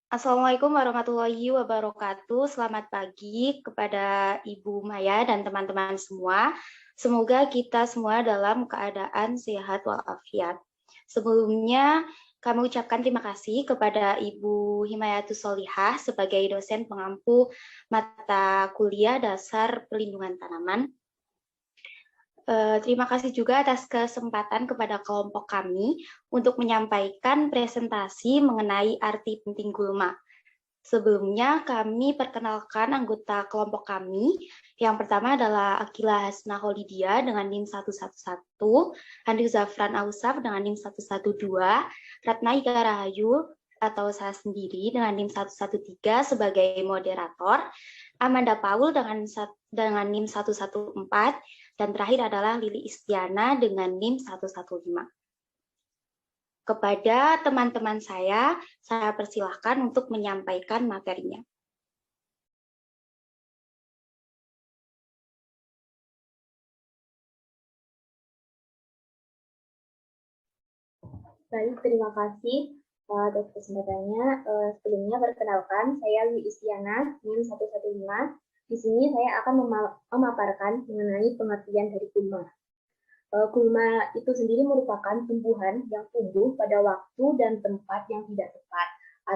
Assalamualaikum warahmatullahi wabarakatuh. Selamat pagi kepada Ibu Maya dan teman-teman semua. Semoga kita semua dalam keadaan sehat walafiat. Sebelumnya, kami ucapkan terima kasih kepada Ibu Himayatus Solihah sebagai dosen pengampu mata kuliah dasar pelindungan tanaman. Terima kasih juga atas kesempatan kepada kelompok kami untuk menyampaikan presentasi mengenai arti penting gulma. Sebelumnya kami perkenalkan anggota kelompok kami. Yang pertama adalah Akila Hasna Holidia dengan NIM 111, Andri Zafran Ausaf dengan NIM 112, Ratna Ika Rahayu atau saya sendiri dengan NIM 113 sebagai moderator, Amanda Paul dengan NIM 114, dan terakhir adalah Lili Istiana dengan NIM 115. Kepada teman-teman saya persilahkan untuk menyampaikan materinya. Baik, terima kasih atas kesempatannya. Sebelumnya perkenalkan, saya Lili Istiana, NIM 115. Di sini saya akan memaparkan mengenai pengertian dari gulma. Gulma itu sendiri merupakan tumbuhan yang tumbuh pada waktu dan tempat yang tidak tepat,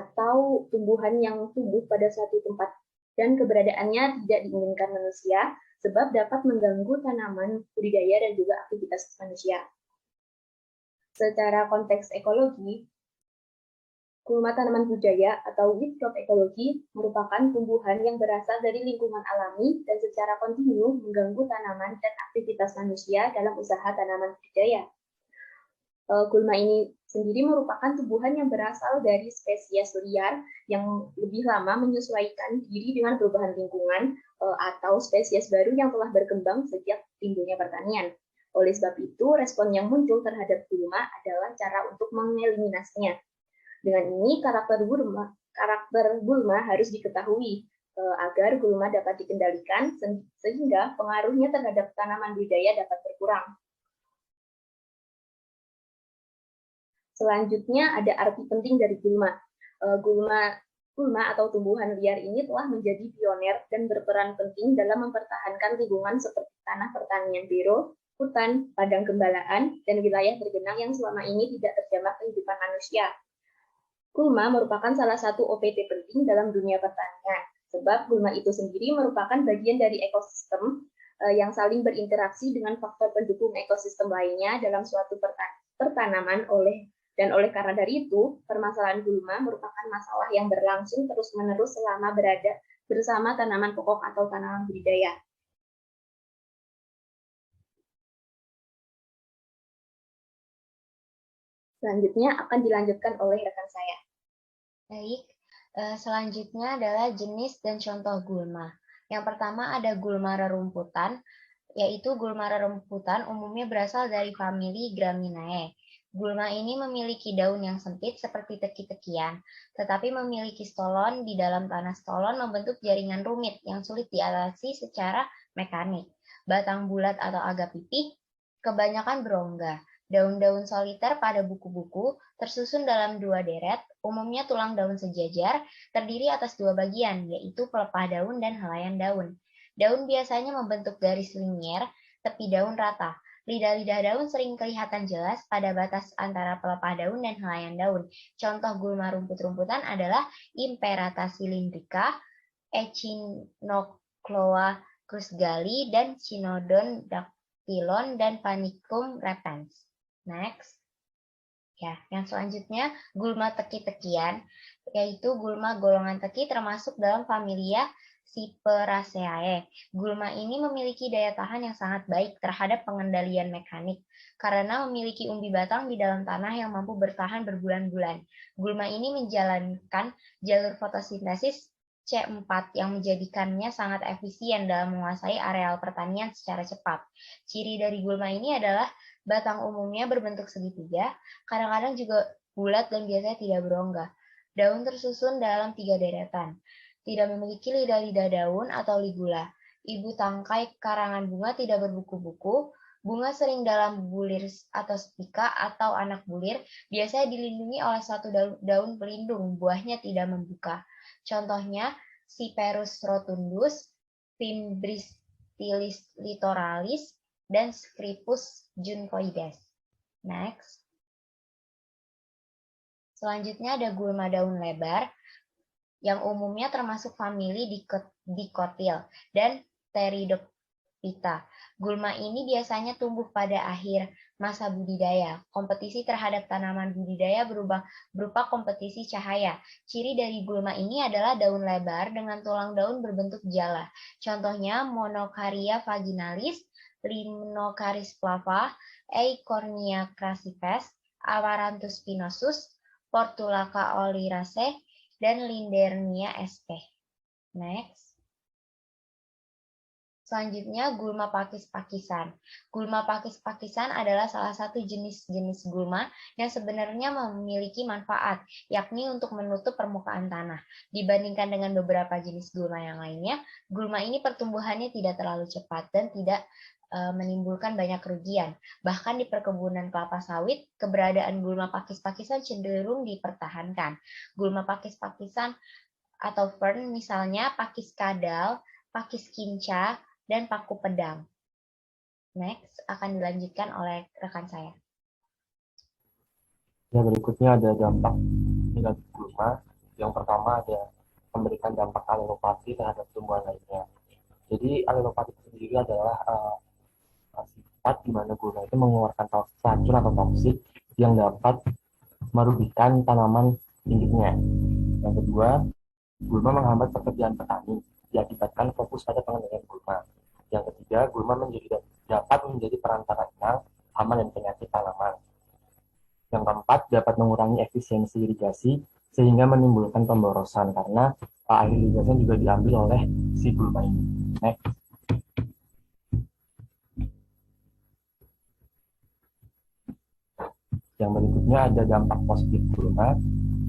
atau tumbuhan yang tumbuh pada suatu tempat dan keberadaannya tidak diinginkan manusia, sebab dapat mengganggu tanaman, budidaya, dan juga aktivitas manusia. Secara konteks ekologi, gulma tanaman budaya atau wheat crop ekologi merupakan tumbuhan yang berasal dari lingkungan alami dan secara kontinu mengganggu tanaman dan aktivitas manusia dalam usaha tanaman budidaya. Gulma ini sendiri merupakan tumbuhan yang berasal dari spesies liar yang lebih lama menyesuaikan diri dengan perubahan lingkungan atau spesies baru yang telah berkembang sejak timbulnya pertanian. Oleh sebab itu, respon yang muncul terhadap gulma adalah cara untuk mengeliminasinya. Dengan ini, karakter gulma harus diketahui agar gulma dapat dikendalikan sehingga pengaruhnya terhadap tanaman budidaya dapat berkurang. Selanjutnya ada arti penting dari gulma. Gulma atau tumbuhan liar ini telah menjadi pioner dan berperan penting dalam mempertahankan lingkungan seperti tanah pertanian biro, hutan, padang gembalaan, dan wilayah bergenang yang selama ini tidak terjamah kehidupan manusia. Gulma merupakan salah satu OPT penting dalam dunia pertanian, sebab gulma itu sendiri merupakan bagian dari ekosistem yang saling berinteraksi dengan faktor pendukung ekosistem lainnya dalam suatu pertanaman oleh karena dari itu, permasalahan gulma merupakan masalah yang berlangsung terus-menerus selama berada bersama tanaman pokok atau tanaman budidaya. Selanjutnya akan dilanjutkan oleh rekan saya. Baik, selanjutnya adalah jenis dan contoh gulma. Yang pertama ada gulma rerumputan, yaitu gulma rerumputan umumnya berasal dari famili Graminae. Gulma ini memiliki daun yang sempit seperti teki-tekian, tetapi memiliki stolon di dalam tanah. Stolon membentuk jaringan rumit yang sulit diatasi secara mekanik. Batang bulat atau agak pipih, kebanyakan berongga. Daun-daun soliter pada buku-buku tersusun dalam dua deret, umumnya tulang daun sejajar, terdiri atas dua bagian, yaitu pelepah daun dan helaian daun. Daun biasanya membentuk garis linier, tepi daun rata. Lidah-lidah daun sering kelihatan jelas pada batas antara pelepah daun dan helaian daun. Contoh gulma rumput-rumputan adalah Imperata cylindrica, Echinocloa crusgali, dan Cynodon dactylon, dan Panicum repens. Next. Ya, yang selanjutnya gulma teki-tekian, yaitu gulma golongan teki termasuk dalam familia Cyperaceae. Gulma ini memiliki daya tahan yang sangat baik terhadap pengendalian mekanik karena memiliki umbi batang di dalam tanah yang mampu bertahan berbulan-bulan. Gulma ini menjalankan jalur fotosintesis C4 yang menjadikannya sangat efisien dalam menguasai areal pertanian secara cepat. Ciri dari gulma ini adalah batang umumnya berbentuk segitiga, kadang-kadang juga bulat dan biasanya tidak berongga. Daun tersusun dalam 3 deretan. Tidak memiliki lidah-lidah daun atau ligula. Ibu tangkai karangan bunga tidak berbuku-buku. Bunga sering dalam bulir atau spika atau anak bulir biasanya dilindungi oleh suatu daun pelindung, buahnya tidak membuka. Contohnya Cyperus rotundus, Fimbristilis litoralis, dan Scripus juncoides. Next. Selanjutnya ada gulma daun lebar, yang umumnya termasuk famili Dicotyl dan Pteridophyta. Gulma ini biasanya tumbuh pada akhir masa budidaya. Kompetisi terhadap tanaman budidaya berupa kompetisi cahaya. Ciri dari gulma ini adalah daun lebar dengan tulang daun berbentuk jala. Contohnya Monocaria vaginalis, Limnocaris flava, Eichhornia crassipes, Amaranthus spinosus, Portulaca oleracea, dan Lindernea sp. Next. Selanjutnya, gulma pakis-pakisan. Gulma pakis-pakisan adalah salah satu jenis-jenis gulma yang sebenarnya memiliki manfaat, yakni untuk menutup permukaan tanah. Dibandingkan dengan beberapa jenis gulma yang lainnya, gulma ini pertumbuhannya tidak terlalu cepat dan tidak menimbulkan banyak kerugian. Bahkan di perkebunan kelapa sawit, keberadaan gulma pakis-pakisan cenderung dipertahankan. Gulma pakis-pakisan atau fern misalnya pakis kadal, pakis kinca, dan paku pedang. Next, akan dilanjutkan oleh rekan saya. Ya, berikutnya ada dampak negatif gulma. Yang pertama ada memberikan dampak alelopati terhadap tumbuhan lainnya. Jadi alelopati itu sendiri adalah sifat di mana gulma itu mengeluarkan racun atau toksik yang dapat merugikan tanaman induknya. Yang kedua, gulma menghambat pekerjaan petani, diakibatkan fokus pada pengendalian gulma. Yang ketiga, gulma dapat menjadi perantara inang, hama, dan penyakit tanaman. Yang keempat, dapat mengurangi efisiensi irigasi sehingga menimbulkan pemborosan karena air irigasi juga diambil oleh si gulma ini. Next. Yang berikutnya ada dampak positif gulma.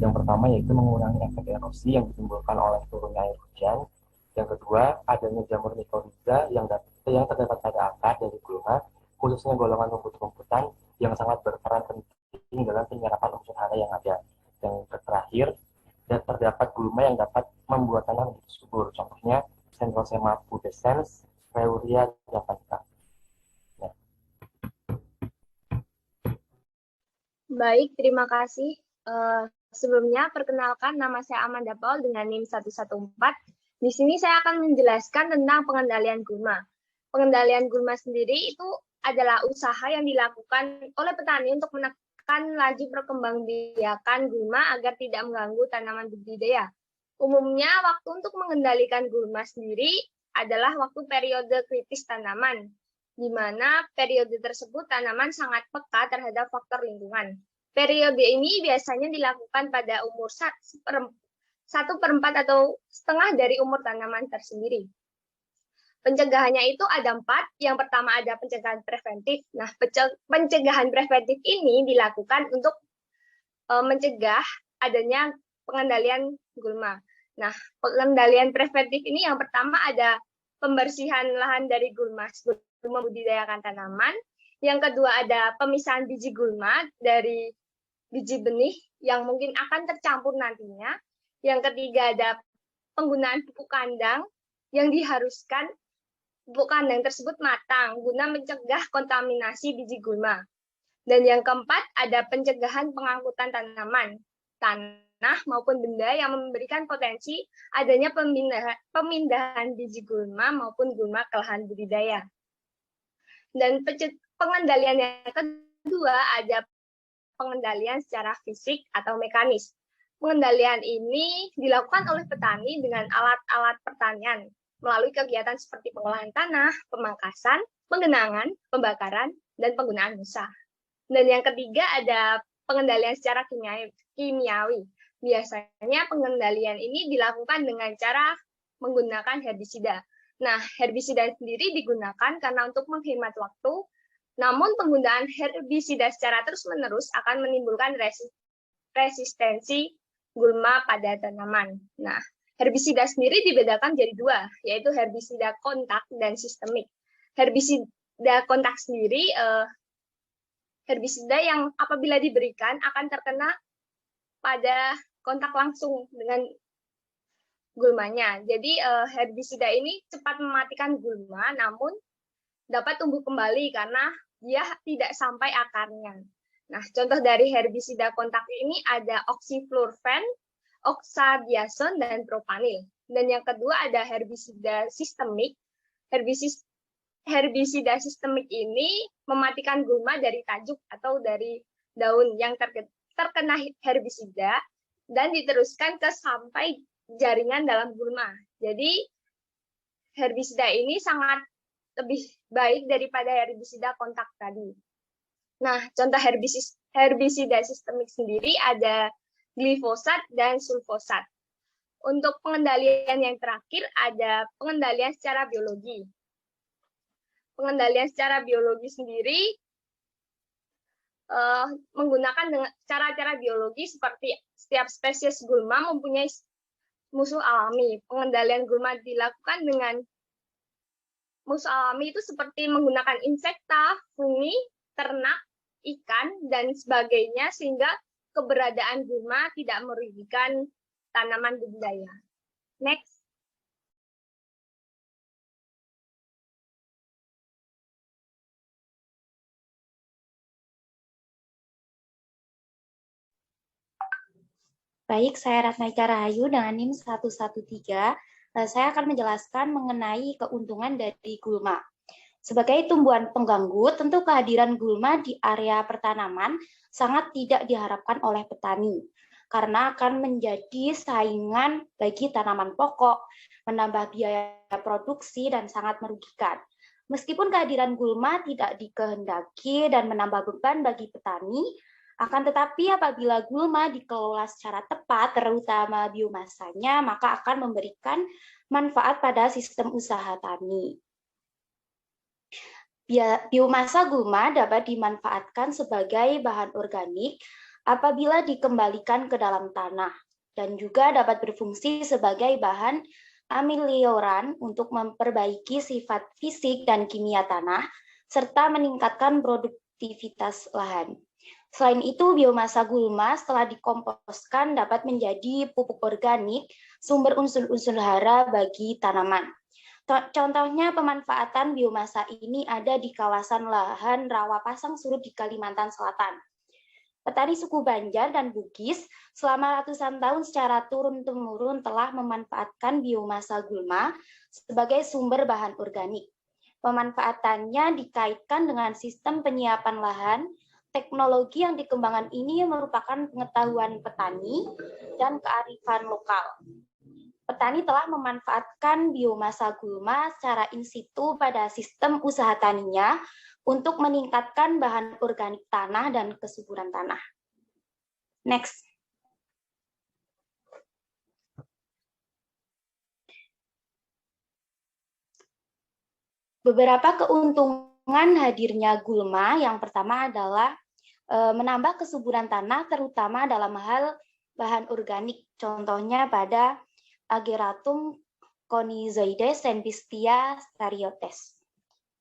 Yang pertama yaitu mengurangi efek erosi yang ditimbulkan oleh turunnya air hujan. Yang kedua, adanya jamur mycorrhiza yang terdapat pada akar dari gulma, khususnya golongan rumput-rumputan yang sangat berperan penting dalam penyerapan unsur hara yang ada. Yang terakhir, terdapat gulma yang dapat membuat tanah menjadi subur. Contohnya, Centrosema pubescens, Reuria javanica. Baik, terima kasih. Sebelumnya, perkenalkan nama saya Amanda Paul dengan NIM 114. Di sini saya akan menjelaskan tentang pengendalian gulma. Pengendalian gulma sendiri itu adalah usaha yang dilakukan oleh petani untuk menekan laju perkembangbiakan gulma agar tidak mengganggu tanaman budidaya. Umumnya, waktu untuk mengendalikan gulma sendiri adalah waktu periode kritis tanaman, di mana periode tersebut tanaman sangat peka terhadap faktor lingkungan. Periode ini biasanya dilakukan pada umur 1/4 atau setengah dari umur tanaman tersendiri. Pencegahannya itu ada 4. Yang pertama ada pencegahan preventif. Nah, pencegahan preventif ini dilakukan untuk mencegah adanya pengendalian gulma. Nah, pengendalian preventif ini yang pertama ada pembersihan lahan dari gulma sebelum membudidayakan tanaman. Yang kedua ada pemisahan biji gulma dari biji benih yang mungkin akan tercampur nantinya. Yang ketiga ada penggunaan pupuk kandang yang diharuskan pupuk kandang tersebut matang guna mencegah kontaminasi biji gulma. Dan yang keempat ada pencegahan pengangkutan tanaman, tanah maupun benda yang memberikan potensi adanya pemindahan biji gulma maupun gulma ke lahan budidaya. Dan pengendalian yang kedua ada pengendalian secara fisik atau mekanis. Pengendalian ini dilakukan oleh petani dengan alat-alat pertanian melalui kegiatan seperti pengolahan tanah, pemangkasan, penggenangan, pembakaran, dan penggunaan busa. Dan yang ketiga ada pengendalian secara kimiawi. Biasanya pengendalian ini dilakukan dengan cara menggunakan herbisida. Nah, herbisida sendiri digunakan karena untuk menghemat waktu, namun penggunaan herbisida secara terus-menerus akan menimbulkan resistensi gulma pada tanaman. Nah, herbisida sendiri dibedakan jadi 2, yaitu herbisida kontak dan sistemik. kontak sendiri herbisida yang apabila diberikan akan terkena pada kontak langsung dengan gulmanya. Jadi herbisida ini cepat mematikan gulma, namun dapat tumbuh kembali karena dia tidak sampai akarnya. Nah, contoh dari herbisida kontak ini ada oxyflurfen, oxadiazon, dan propanil. Dan yang kedua ada herbisida sistemik. Herbisida sistemik ini mematikan gulma dari tajuk atau dari daun yang terkena herbisida dan diteruskan ke sampai jaringan dalam gulma. Jadi herbisida ini sangat lebih baik daripada herbisida kontak tadi. Nah, contoh herbisida sistemik sendiri ada glifosat dan sulfosat. Untuk pengendalian yang terakhir ada pengendalian secara biologi. Pengendalian secara biologi sendiri menggunakan cara-cara biologi seperti setiap spesies gulma mempunyai musuh alami. Pengendalian gulma dilakukan dengan musuh alami itu seperti menggunakan insekta, fungi, ternak, ikan, dan sebagainya sehingga keberadaan gulma tidak merugikan tanaman budidaya. Next. Baik, saya Ratnaika Rahayu dengan NIM 113. Saya akan menjelaskan mengenai keuntungan dari gulma. Sebagai tumbuhan pengganggu, tentu kehadiran gulma di area pertanaman sangat tidak diharapkan oleh petani, karena akan menjadi saingan bagi tanaman pokok, menambah biaya produksi, dan sangat merugikan. Meskipun kehadiran gulma tidak dikehendaki dan menambah beban bagi petani, akan tetapi apabila gulma dikelola secara tepat, terutama biomasanya, maka akan memberikan manfaat pada sistem usaha tani. Biomasa gulma dapat dimanfaatkan sebagai bahan organik apabila dikembalikan ke dalam tanah, dan juga dapat berfungsi sebagai bahan amelioran untuk memperbaiki sifat fisik dan kimia tanah, serta meningkatkan produktivitas lahan. Selain itu, biomasa gulma setelah dikomposkan dapat menjadi pupuk organik, sumber unsur-unsur hara bagi tanaman. Contohnya pemanfaatan biomasa ini ada di kawasan lahan rawa pasang surut di Kalimantan Selatan. Petani suku Banjar dan Bugis selama ratusan tahun secara turun-temurun telah memanfaatkan biomasa gulma sebagai sumber bahan organik. Pemanfaatannya dikaitkan dengan sistem penyiapan lahan. Teknologi yang dikembangkan ini merupakan pengetahuan petani dan kearifan lokal. Petani telah memanfaatkan biomasa gulma secara in situ pada sistem usaha taninya untuk meningkatkan bahan organik tanah dan kesuburan tanah. Next. Beberapa keuntungan hadirnya gulma, yang pertama adalah menambah kesuburan tanah, terutama dalam hal bahan organik. Contohnya pada Ageratum conizoides dan Pistia stariotes.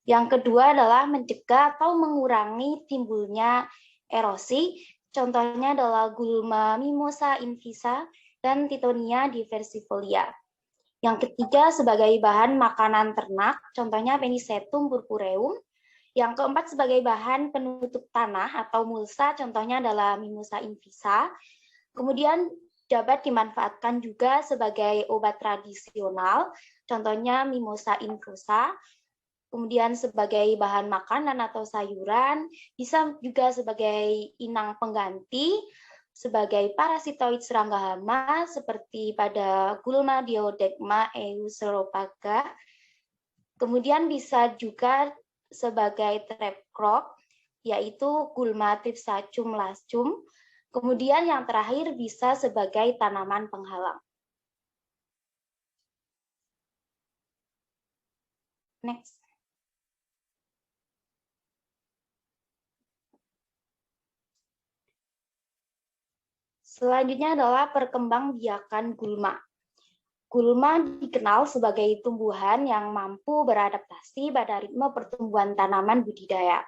Yang kedua adalah mencegah atau mengurangi timbulnya erosi. Contohnya adalah gulma mimosa invisa dan Tittonia diversifolia. Yang ketiga sebagai bahan makanan ternak, contohnya Penicetum purpureum. Yang keempat sebagai bahan penutup tanah atau mulsa, contohnya adalah Mimosa invisa. Kemudian dapat dimanfaatkan juga sebagai obat tradisional, contohnya Mimosa infusa. Kemudian sebagai bahan makanan atau sayuran, bisa juga sebagai inang pengganti, sebagai parasitoid serangga hama seperti pada Gulma diodegma euseropaga. Kemudian bisa juga sebagai trap crop, yaitu Gulma tripsacum lascum. Kemudian yang terakhir bisa sebagai tanaman penghalang. Next. Selanjutnya adalah perkembangbiakan gulma. Gulma dikenal sebagai tumbuhan yang mampu beradaptasi pada ritme pertumbuhan tanaman budidaya.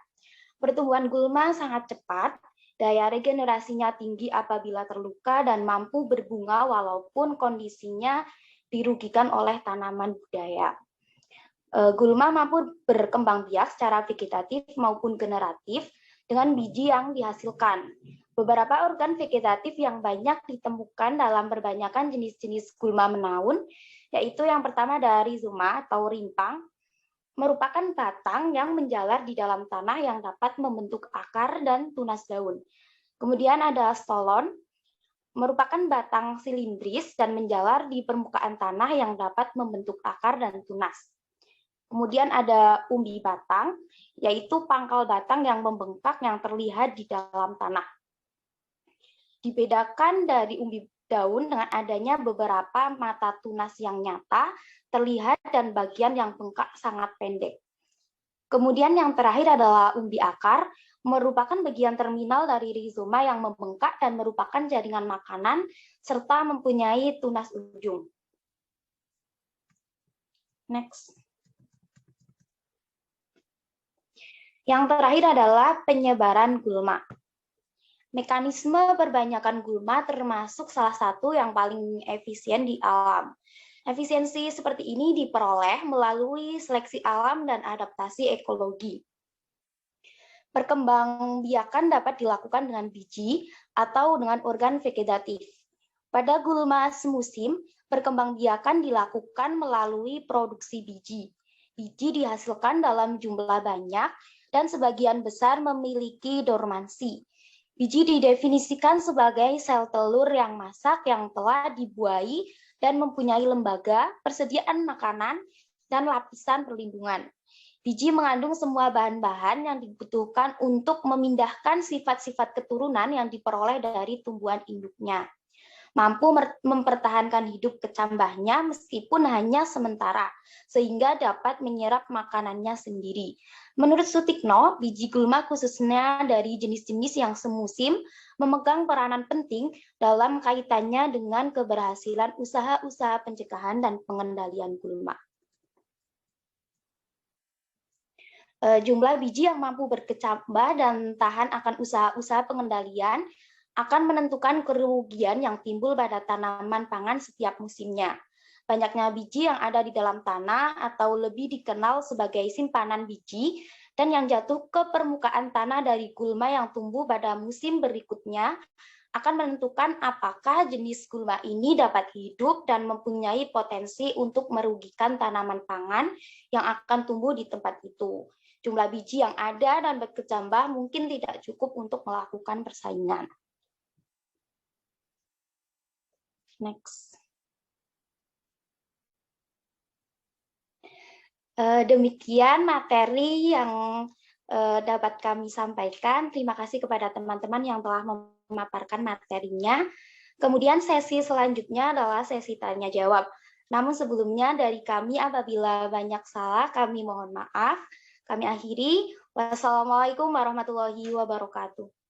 Pertumbuhan gulma sangat cepat, daya regenerasinya tinggi apabila terluka dan mampu berbunga walaupun kondisinya dirugikan oleh tanaman budidaya. Gulma mampu berkembang biak secara vegetatif maupun generatif dengan biji yang dihasilkan. Beberapa organ vegetatif yang banyak ditemukan dalam perbanyakan jenis-jenis gulma menaun, yaitu yang pertama ada rhizoma atau rimpang, merupakan batang yang menjalar di dalam tanah yang dapat membentuk akar dan tunas daun. Kemudian ada stolon, merupakan batang silindris dan menjalar di permukaan tanah yang dapat membentuk akar dan tunas. Kemudian ada umbi batang, yaitu pangkal batang yang membengkak yang terlihat di dalam tanah. Dibedakan dari umbi daun dengan adanya beberapa mata tunas yang nyata, terlihat dan bagian yang bengkak sangat pendek. Kemudian yang terakhir adalah umbi akar, merupakan bagian terminal dari rhizoma yang membengkak dan merupakan jaringan makanan, serta mempunyai tunas ujung. Next. Yang terakhir adalah penyebaran gulma. Mekanisme perbanyakan gulma termasuk salah satu yang paling efisien di alam. Efisiensi seperti ini diperoleh melalui seleksi alam dan adaptasi ekologi. Perkembangbiakan dapat dilakukan dengan biji atau dengan organ vegetatif. Pada gulma semusim, perkembangbiakan dilakukan melalui produksi biji. Biji dihasilkan dalam jumlah banyak dan sebagian besar memiliki dormansi. Biji didefinisikan sebagai sel telur yang masak yang telah dibuahi dan mempunyai lembaga, persediaan makanan, dan lapisan perlindungan. Biji mengandung semua bahan-bahan yang dibutuhkan untuk memindahkan sifat-sifat keturunan yang diperoleh dari tumbuhan induknya. Mampu mempertahankan hidup kecambahnya meskipun hanya sementara, sehingga dapat menyerap makanannya sendiri. Menurut Sutikno, biji gulma khususnya dari jenis-jenis yang semusim memegang peranan penting dalam kaitannya dengan keberhasilan usaha-usaha pencegahan dan pengendalian gulma. Jumlah biji yang mampu berkecambah dan tahan akan usaha-usaha pengendalian akan menentukan kerugian yang timbul pada tanaman pangan setiap musimnya. Banyaknya biji yang ada di dalam tanah atau lebih dikenal sebagai simpanan biji dan yang jatuh ke permukaan tanah dari gulma yang tumbuh pada musim berikutnya akan menentukan apakah jenis gulma ini dapat hidup dan mempunyai potensi untuk merugikan tanaman pangan yang akan tumbuh di tempat itu. Jumlah biji yang ada dan berkecambah mungkin tidak cukup untuk melakukan persaingan. Next. Demikian materi yang dapat kami sampaikan. Terima kasih kepada teman-teman yang telah memaparkan materinya. Kemudian sesi selanjutnya adalah sesi tanya jawab. Namun sebelumnya dari kami apabila banyak salah kami mohon maaf. Kami akhiri. Wassalamualaikum warahmatullahi wabarakatuh.